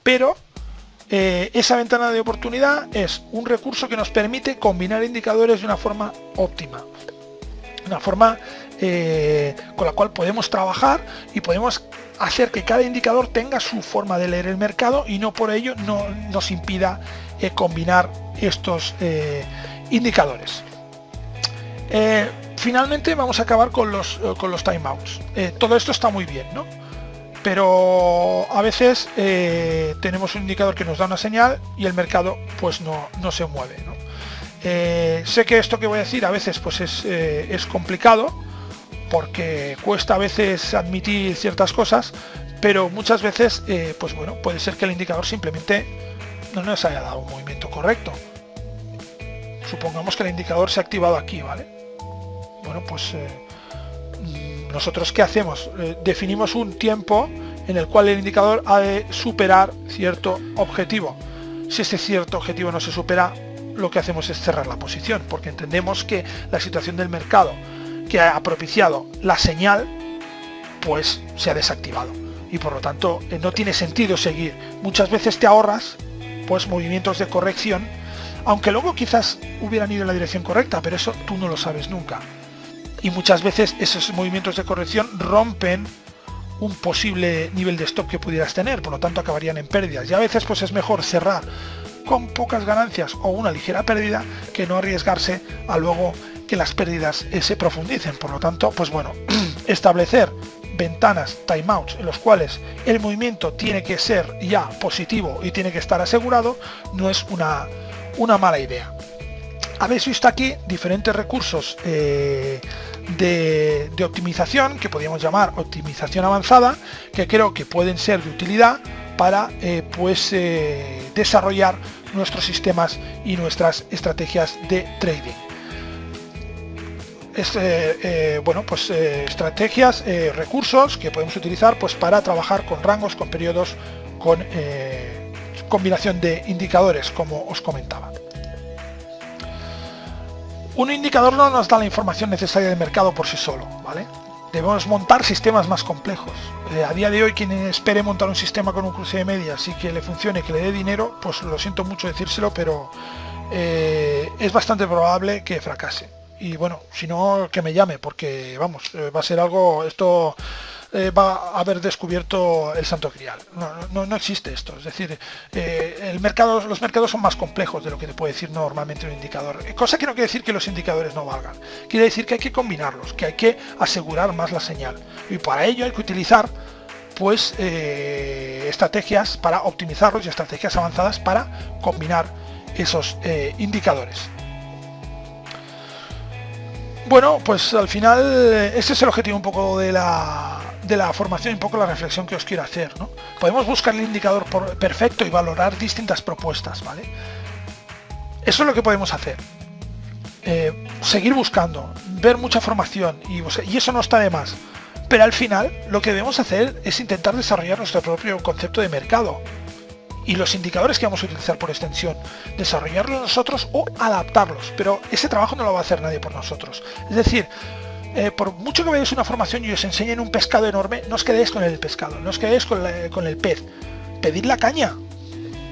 Pero esa ventana de oportunidad es un recurso que nos permite combinar indicadores de una forma óptima. Una forma con la cual podemos trabajar y podemos hacer que cada indicador tenga su forma de leer el mercado y no por ello no nos impida combinar estos indicadores. Finalmente vamos a acabar con los timeouts. Todo esto está muy bien, ¿no? Pero a veces tenemos un indicador que nos da una señal y el mercado pues no se mueve, ¿no? Sé que esto que voy a decir a veces pues es complicado porque cuesta a veces admitir ciertas cosas, pero muchas veces pues bueno, puede ser que el indicador simplemente no nos haya dado un movimiento correcto. Supongamos que el indicador se ha activado aquí, ¿vale? Bueno, pues nosotros ¿qué hacemos? Definimos un tiempo en el cual el indicador ha de superar cierto objetivo. Si ese cierto objetivo no se supera, lo que hacemos es cerrar la posición, porque entendemos que la situación del mercado que ha propiciado la señal, pues se ha desactivado y por lo tanto no tiene sentido seguir. Muchas veces te ahorras pues movimientos de corrección, aunque luego quizás hubieran ido en la dirección correcta, pero eso tú no lo sabes nunca. Y muchas veces esos movimientos de corrección rompen un posible nivel de stop que pudieras tener, por lo tanto acabarían en pérdidas. Y a veces pues es mejor cerrar con pocas ganancias o una ligera pérdida que no arriesgarse a luego que las pérdidas se profundicen. Por lo tanto, pues bueno, establecer ventanas, timeouts, en los cuales el movimiento tiene que ser ya positivo y tiene que estar asegurado, no es una mala idea. Habéis visto aquí diferentes recursos de optimización que podríamos llamar optimización avanzada, que creo que pueden ser de utilidad para desarrollar nuestros sistemas y nuestras estrategias de trading. Estrategias, recursos que podemos utilizar pues para trabajar con rangos, con periodos, con combinación de indicadores, como os comentaba. Un indicador no nos da la información necesaria del mercado por sí solo, ¿vale? Debemos montar sistemas más complejos. A día de hoy, quien espere montar un sistema con un cruce de medias y que le funcione, que le dé dinero, pues lo siento mucho decírselo, pero es bastante probable que fracase. Y bueno, si no, que me llame, porque vamos, va a ser algo, esto va a haber descubierto el santo grial. No existe esto, es decir, los mercados son más complejos de lo que te puede decir normalmente un indicador, cosa que no quiere decir que los indicadores no valgan, quiere decir que hay que combinarlos, que hay que asegurar más la señal, y para ello hay que utilizar pues estrategias para optimizarlos y estrategias avanzadas para combinar esos indicadores. Bueno, pues al final ese es el objetivo un poco de la formación, un poco la reflexión que os quiero hacer, ¿no? Podemos buscar el indicador perfecto y valorar distintas propuestas, ¿vale? Eso es lo que podemos hacer. Seguir buscando, ver mucha formación y eso no está de más. Pero al final lo que debemos hacer es intentar desarrollar nuestro propio concepto de mercado. Y los indicadores que vamos a utilizar por extensión, desarrollarlos nosotros o adaptarlos, pero ese trabajo no lo va a hacer nadie por nosotros. Es decir, por mucho que veáis una formación y os enseñen un pescado enorme, no os quedéis con el pescado, no os quedéis con el pez. Pedid la caña,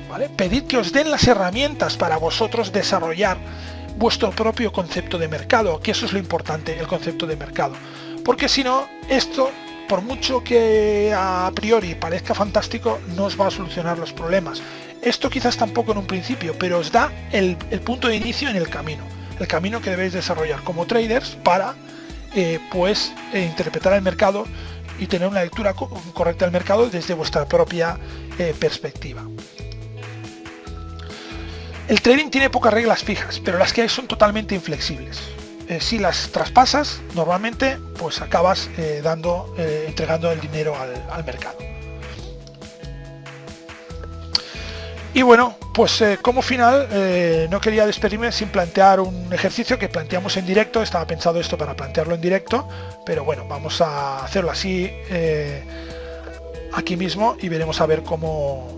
¿vale? Pedid que os den las herramientas para vosotros desarrollar vuestro propio concepto de mercado, que eso es lo importante, el concepto de mercado. Porque si no, esto, por mucho que a priori parezca fantástico, no os va a solucionar los problemas. Esto quizás tampoco en un principio, pero os da el punto de inicio en el camino que debéis desarrollar como traders para interpretar el mercado y tener una lectura correcta del mercado desde vuestra propia perspectiva. El trading tiene pocas reglas fijas, pero las que hay son totalmente inflexibles. Si las traspasas, normalmente pues acabas entregando el dinero al mercado. Y bueno, pues como final no quería despedirme sin plantear un ejercicio que planteamos en directo. Estaba pensado esto para plantearlo en directo, pero bueno, vamos a hacerlo así aquí mismo y veremos a ver cómo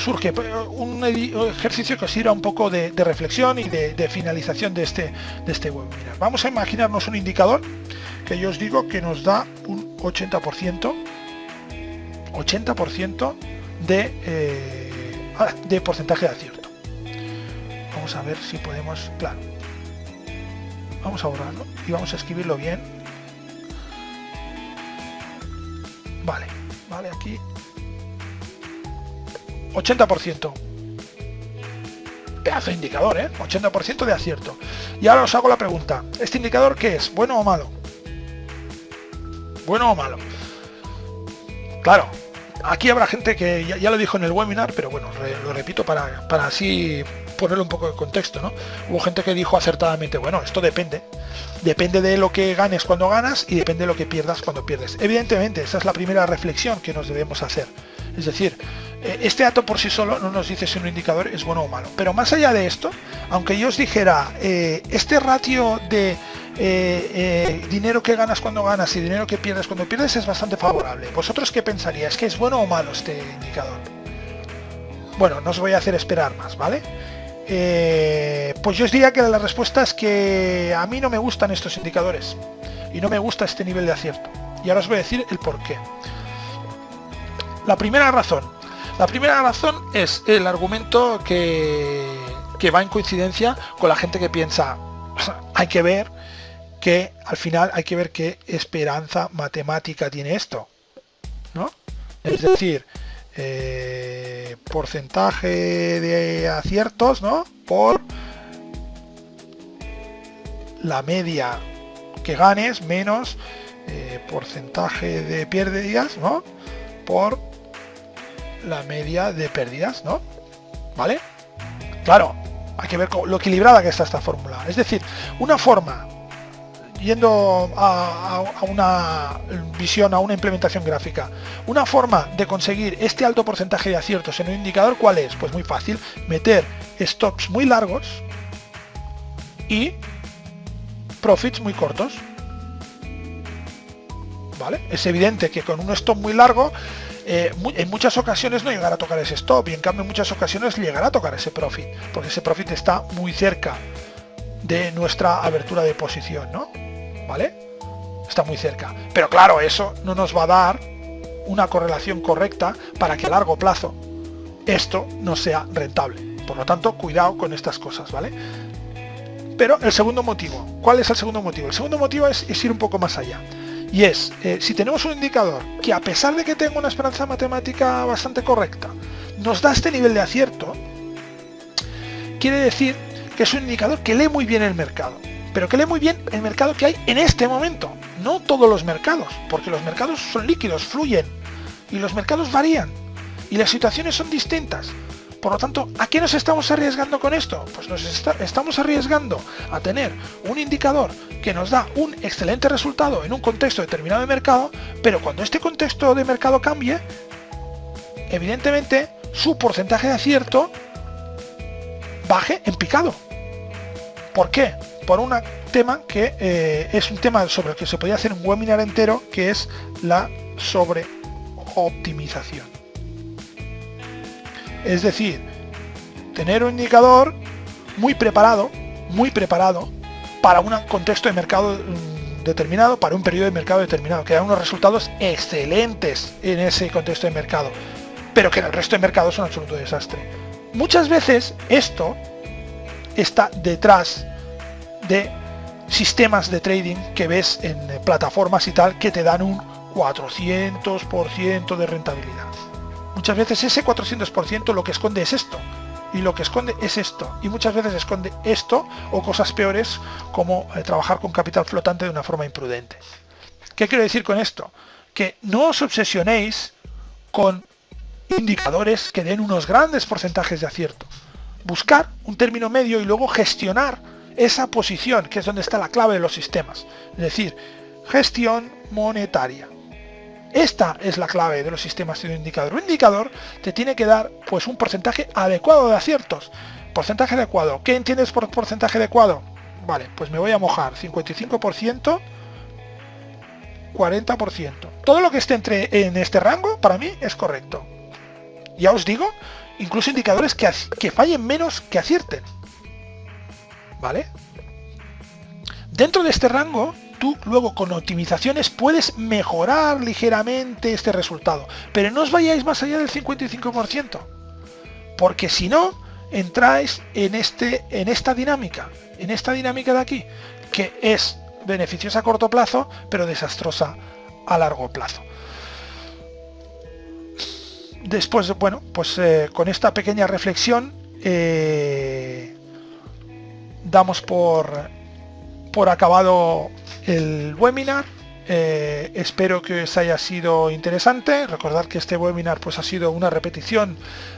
surge. Un ejercicio que os sirva un poco de reflexión y de finalización de este webinar. Vamos a imaginarnos un indicador que yo os digo que nos da un 80% de porcentaje de acierto. Vamos a ver si podemos, claro, vamos a borrarlo y vamos a escribirlo bien. Vale, aquí 80%, pedazo de indicador, 80% de acierto. Y ahora os hago la pregunta, ¿este indicador qué es? ¿Bueno o malo? ¿Bueno o malo? Claro, aquí habrá gente que ya lo dijo en el webinar, pero bueno, lo repito para así ponerle un poco de contexto, ¿no? Hubo gente que dijo acertadamente, bueno, esto depende de lo que ganes cuando ganas y depende de lo que pierdas cuando pierdes. Evidentemente, esa es la primera reflexión que nos debemos hacer. Es decir, este dato por sí solo no nos dice si un indicador es bueno o malo. Pero más allá de esto, aunque yo os dijera, este ratio de dinero que ganas cuando ganas y dinero que pierdes cuando pierdes es bastante favorable. ¿Vosotros qué pensaríais? ¿Que es bueno o malo este indicador? Bueno, no os voy a hacer esperar más, ¿vale? Pues yo os diría que la respuesta es que a mí no me gustan estos indicadores y no me gusta este nivel de acierto. Y ahora os voy a decir el por qué. La primera razón es el argumento que va en coincidencia con la gente que piensa, hay que ver que al final hay que ver qué esperanza matemática tiene esto, ¿no? Es decir, porcentaje de aciertos, ¿no? Por la media que ganes menos porcentaje de pérdidas, ¿no? Por la media de pérdidas, ¿no? ¿Vale? Claro, hay que ver lo equilibrada que está esta fórmula. Es decir, una forma, yendo a una visión, a una implementación gráfica, una forma de conseguir este alto porcentaje de aciertos en un indicador, ¿cuál es? Pues muy fácil, meter stops muy largos y profits muy cortos. ¿Vale? Es evidente que con un stop muy largo en muchas ocasiones no llegará a tocar ese stop y en cambio en muchas ocasiones llegará a tocar ese profit, porque ese profit está muy cerca de nuestra abertura de posición, ¿no? ¿Vale? Está muy cerca. Pero claro, eso no nos va a dar una correlación correcta para que a largo plazo esto no sea rentable. Por lo tanto, cuidado con estas cosas, ¿vale? Pero el segundo motivo, ¿cuál es el segundo motivo? El segundo motivo es ir un poco más allá. Y es, si tenemos un indicador que a pesar de que tenga una esperanza matemática bastante correcta, nos da este nivel de acierto, quiere decir que es un indicador que lee muy bien el mercado. Pero que lee muy bien el mercado que hay en este momento. No todos los mercados, porque los mercados son líquidos, fluyen. Y los mercados varían. Y las situaciones son distintas. Por lo tanto, ¿a qué nos estamos arriesgando con esto? Pues estamos arriesgando a tener un indicador que nos da un excelente resultado en un contexto determinado de mercado, pero cuando este contexto de mercado cambie, evidentemente su porcentaje de acierto baje en picado. ¿Por qué? Por un tema que es un tema sobre el que se podría hacer un webinar entero, que es la sobreoptimización. Es decir, tener un indicador muy preparado para un contexto de mercado determinado para un periodo de mercado determinado, que dan unos resultados excelentes en ese contexto de mercado, pero que en el resto de mercado es un absoluto desastre. Muchas veces esto está detrás de sistemas de trading que ves en plataformas y tal que te dan un 400% de rentabilidad. Muchas veces ese 400% lo que esconde es esto, y lo que esconde es esto, y muchas veces esconde esto o cosas peores como trabajar con capital flotante de una forma imprudente. ¿Qué quiero decir con esto? Que no os obsesionéis con indicadores que den unos grandes porcentajes de acierto. Buscar un término medio y luego gestionar esa posición, que es donde está la clave de los sistemas. Es decir, gestión monetaria. Esta es la clave de los sistemas de un indicador. Un indicador te tiene que dar pues un porcentaje adecuado de aciertos. Porcentaje adecuado. ¿Qué entiendes por porcentaje adecuado? Vale, pues me voy a mojar. 55%, 40%. Todo lo que esté en este rango, para mí, es correcto. Ya os digo, incluso indicadores que fallen menos que acierten. ¿Vale? Dentro de este rango, tú luego con optimizaciones puedes mejorar ligeramente este resultado, pero no os vayáis más allá del 55%, porque si no, entráis en esta dinámica de aquí, que es beneficiosa a corto plazo, pero desastrosa a largo plazo. Después, bueno, pues con esta pequeña reflexión damos por acabado el webinar. Espero que os haya sido interesante. Recordad que este webinar pues ha sido una repetición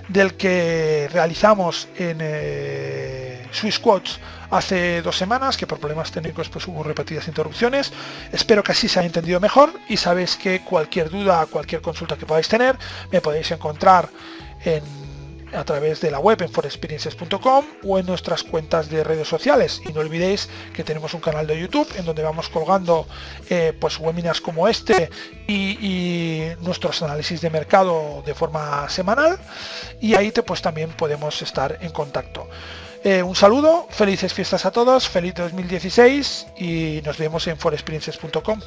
del que realizamos en Swissquotes hace 2 semanas, que por problemas técnicos pues hubo repetidas interrupciones. Espero que así se haya entendido mejor, y sabéis que cualquier duda, cualquier consulta que podáis tener, me podéis encontrar a través de la web en forexperiences.com o en nuestras cuentas de redes sociales. Y no olvidéis que tenemos un canal de YouTube en donde vamos colgando pues webinars como este y nuestros análisis de mercado de forma semanal, y ahí pues también podemos estar en contacto. Un saludo, felices fiestas a todos, feliz 2016, y nos vemos en forexperiences.com.